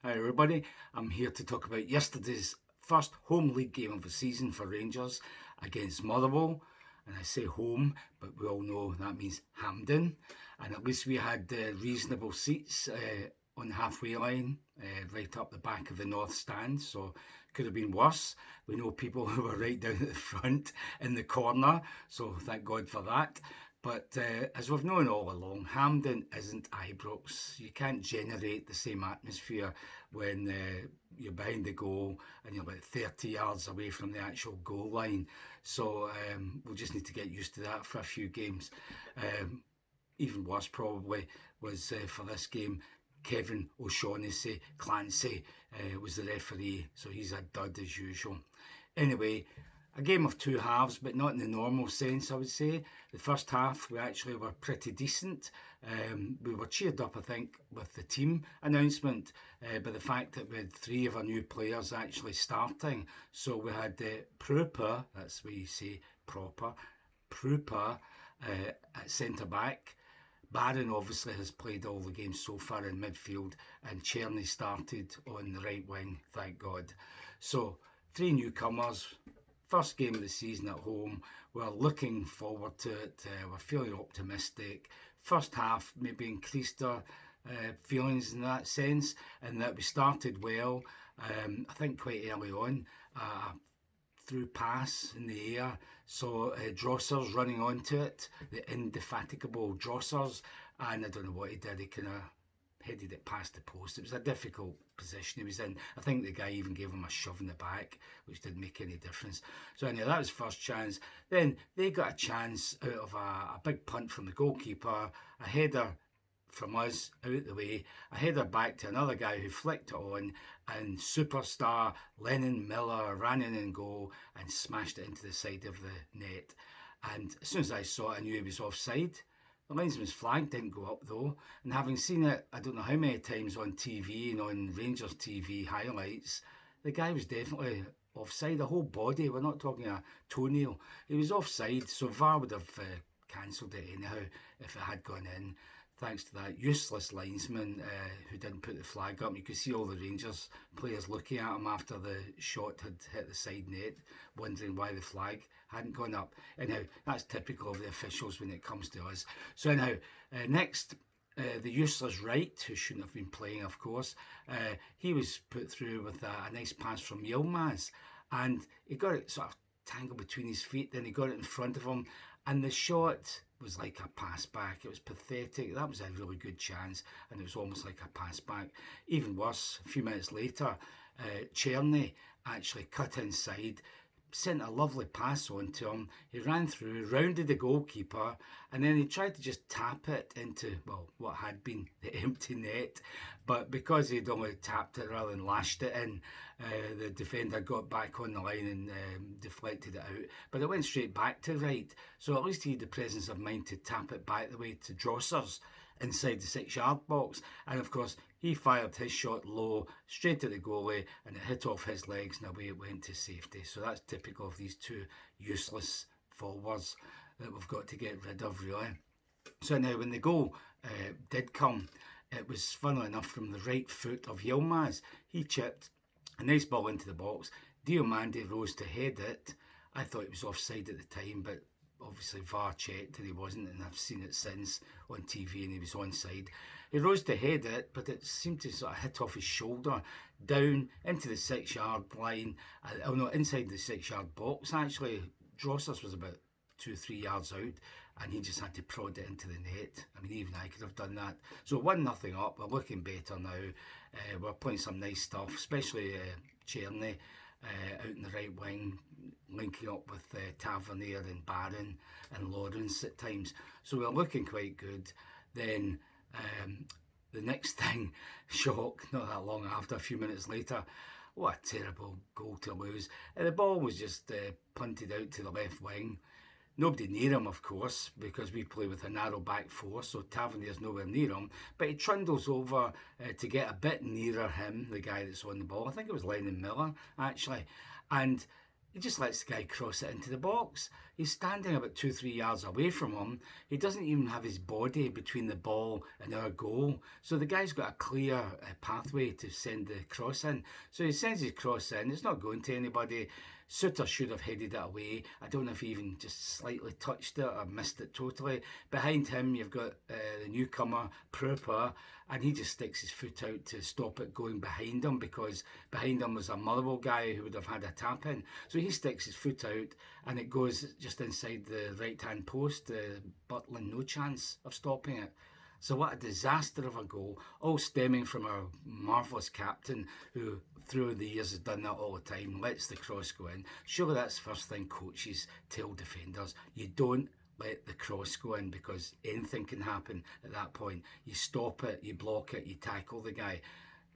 Hi everybody, I'm here to talk about yesterday's first home league game of the season for Rangers against Motherwell. And I say home, but we all know that means Hampden. And at least we had reasonable seats on the halfway line, right up the back of the north stand, so could have been worse. We know people who were right down at the front in the corner, so thank God for that. But as we've known all along, Hampden isn't Ibrox. You can't generate the same atmosphere when you're behind the goal and you're about 30 yards away from the actual goal line. So we'll just need to get used to that for a few games. Even worse probably was for this game, Kevin O'Shaughnessy Clancy was the referee, so he's a dud as usual. Anyway, a game of two halves, but not in the normal sense, I would say. The first half, we actually were pretty decent. We were cheered up, I think, with the team announcement by the fact that we had three of our new players actually starting. So we had Prooper, that's where you say proper, Prooper at centre-back. Barron obviously has played all the games so far in midfield, and Cherny started on the right wing, thank God. So, three newcomers, first game of the season at home. We're looking forward to it. We're feeling optimistic. First half maybe increased our feelings in that sense, and that we started well. I think quite early on, through pass in the air. So Drossers running onto it, the indefatigable Drossers, and I don't know what he did. He kind of headed it past the post. It was a difficult position he was in. I think the guy even gave him a shove in the back, which didn't make any difference. So anyway, that was first chance. Then they got a chance out of a big punt from the goalkeeper, a header from us out the way, a header back to another guy who flicked it on, and superstar Lennon Miller ran in and goal and smashed it into the side of the net. And as soon as I saw it, I knew he was offside. The linesman's flag didn't go up though, and having seen it, I don't know how many times on TV and on Rangers TV highlights, the guy was definitely offside, the whole body. We're not talking a toenail. He was offside, so VAR would have cancelled it anyhow if it had gone in. Thanks to that useless linesman who didn't put the flag up. You could see all the Rangers players looking at him after the shot had hit the side net, wondering why the flag hadn't gone up. Anyhow, that's typical of the officials when it comes to us. So anyhow, next, the useless Wright, who shouldn't have been playing, of course, he was put through with a nice pass from Yilmaz, and he got it sort of tangled between his feet, then he got it in front of him, and the shot was like a pass back. It was pathetic. That was a really good chance, and it was almost like a pass back. Even worse, a few minutes later, Cherny actually cut inside, sent a lovely pass on to him. He ran through, rounded the goalkeeper, and then he tried to just tap it into, well, what had been the empty net. But because he'd only tapped it rather than lashed it in, the defender got back on the line and deflected it out. But it went straight back to Wright. So at least he had the presence of mind to tap it back the way to Drossers inside the 6-yard box. And of course, he fired his shot low, straight at the goalie, and it hit off his legs and away it went to safety. So that's typical of these two useless forwards that we've got to get rid of, really. So now when the goal did come, it was, funnily enough, from the right foot of Yilmaz. He chipped a nice ball into the box. Diomande rose to head it. I thought it was offside at the time, but obviously VAR checked and he wasn't, and I've seen it since on TV and he was onside. He rose to head it, but it seemed to sort of hit off his shoulder, down into the 6-yard line. Oh no, inside the 6-yard box actually. Drossers was about 2-3 yards out, and he just had to prod it into the net. I mean, even I could have done that. So 1-0 up, we're looking better now. We're playing some nice stuff, especially Cherny out in the right wing, linking up with Tavernier and Barron and Lawrence at times. So we're looking quite good. Then the next thing, shock, not that long after, a few minutes later, what a terrible goal to lose. The ball was just punted out to the left wing. Nobody near him, of course, because we play with a narrow back four, so Tavernier's nowhere near him. But he trundles over to get a bit nearer him, the guy that's on the ball. I think it was Lennon Miller, actually. And he just lets the guy cross it into the box. He's standing about 2-3 yards away from him. He doesn't even have his body between the ball and our goal. So the guy's got a clear pathway to send the cross in. So he sends his cross in. It's not going to anybody. Suter should have headed it away. I don't know if he even just slightly touched it or missed it totally. Behind him, you've got the newcomer, Prooper, and he just sticks his foot out to stop it going behind him, because behind him was a Motherwell guy who would have had a tap in. So he sticks his foot out and it goes just inside the right-hand post. Butland, no chance of stopping it. So what a disaster of a goal, all stemming from our marvellous captain who through the years has done that all the time, lets the cross go in. Surely that's the first thing coaches tell defenders. You don't let the cross go in, because anything can happen at that point. You stop it, you block it, you tackle the guy.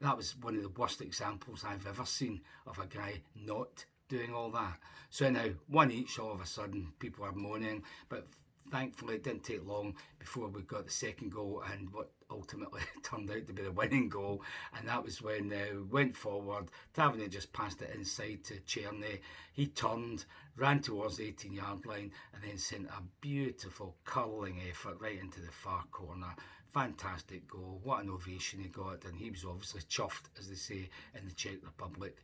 That was one of the worst examples I've ever seen of a guy not doing all that. So now, one each, all of a sudden, people are moaning, but thankfully it didn't take long before we got the second goal and what ultimately turned out to be the winning goal, and that was when we went forward. Tavernier just passed it inside to Czerny. He turned, ran towards the 18-yard line and then sent a beautiful curling effort right into the far corner. Fantastic goal. What an ovation he got, and he was obviously chuffed, as they say in the Czech Republic,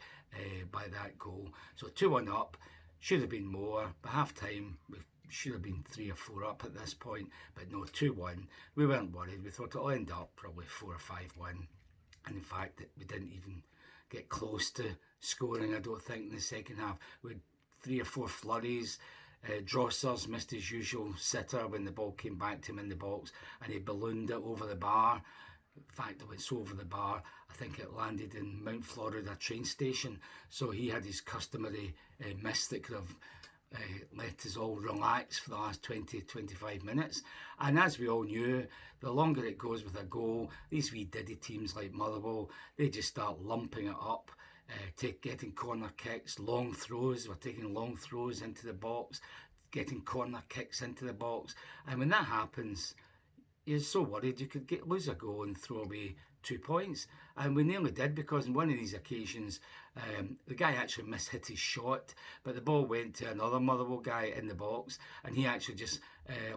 by that goal. So 2-1 up. Should have been more. By half time we should have been 3 or 4 up at this point, but no, 2-1. We weren't worried. We thought it'll end up probably 4 or 5-1, and in fact we didn't even get close to scoring, I don't think, in the second half. We had 3 or 4 flurries. Drossers missed his usual sitter when the ball came back to him in the box, and he ballooned it over the bar. In fact, it went so over the bar, I think it landed in Mount Florida train station. So he had his customary miss that could have let us all relax for the last 20-25 minutes. And as we all knew, the longer it goes with a goal, these wee diddy teams like Motherwell, they just start lumping it up, getting corner kicks, long throws. We're taking long throws into the box, getting corner kicks into the box. And when that happens, you're so worried you could lose a goal and throw away 2 points. And we nearly did, because on one of these occasions, the guy actually mishit his shot, but the ball went to another Motherwell guy in the box, and he actually just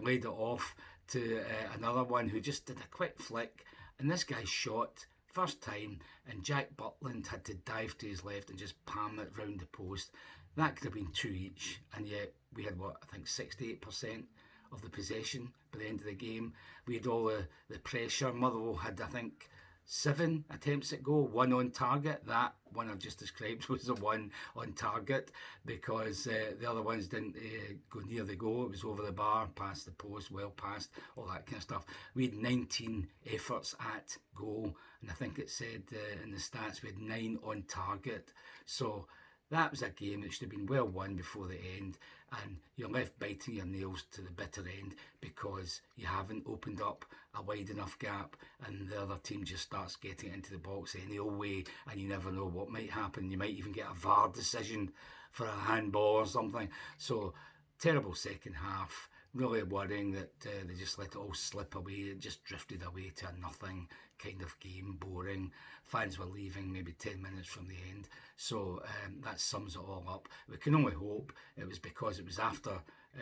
laid it off to another one who just did a quick flick, and this guy shot first time, and Jack Butland had to dive to his left and just palm it round the post. That could have been 2 each, and yet we had, what, I think 68% of the possession by the end of the game. We had all the pressure. Motherwell had, I think, 7 attempts at goal, 1 on target. That one I've just described was the one on target, because the other ones didn't go near the goal. It was over the bar, past the post, well past, all that kind of stuff. We had 19 efforts at goal, and I think it said in the stats we had 9 on target. So that was a game that should have been well won before the end, and you're left biting your nails to the bitter end because you haven't opened up a wide enough gap, and the other team just starts getting into the box any old way, and you never know what might happen. You might even get a VAR decision for a handball or something. So terrible second half. Really worrying that they just let it all slip away. It just drifted away to a nothing kind of game, boring. Fans were leaving maybe 10 minutes from the end. So that sums it all up. We can only hope it was because it was after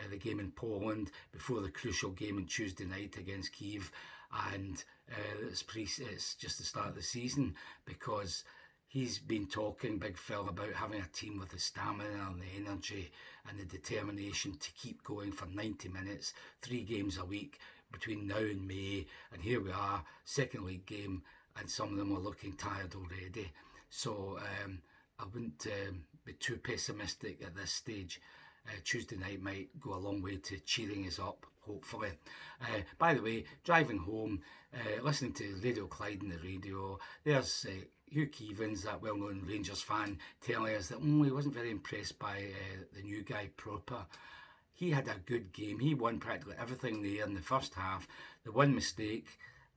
the game in Poland, before the crucial game on Tuesday night against Kyiv, and it's just the start of the season, because he's been talking, Big Phil, about having a team with the stamina and the energy and the determination to keep going for 90 minutes, 3 games a week between now and May. And here we are, second league game, and some of them are looking tired already. So I wouldn't be too pessimistic at this stage. Tuesday night might go a long way to cheering us up, hopefully. By the way, driving home, listening to Radio Clyde on the radio, there's Hugh Keevins, that well-known Rangers fan, telling us that he wasn't very impressed by the new guy, Proper. He had a good game. He won practically everything there in the first half. The one mistake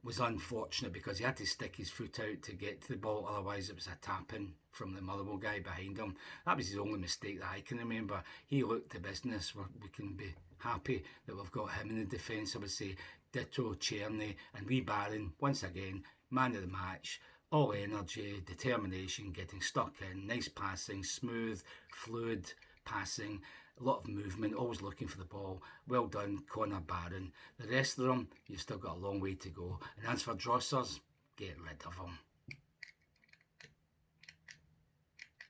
was unfortunate because he had to stick his foot out to get to the ball, otherwise it was a tap-in from the Motherwell guy behind him. That was his only mistake that I can remember. He looked to business. We can be happy that we've got him in the defence, I would say. Ditto, Czerny, and wee Barron, once again, man of the match. All energy, determination, getting stuck in, nice passing, smooth, fluid passing, a lot of movement, always looking for the ball. Well done, Connor Barron. The rest of them, you've still got a long way to go. And as for Drossers, get rid of them.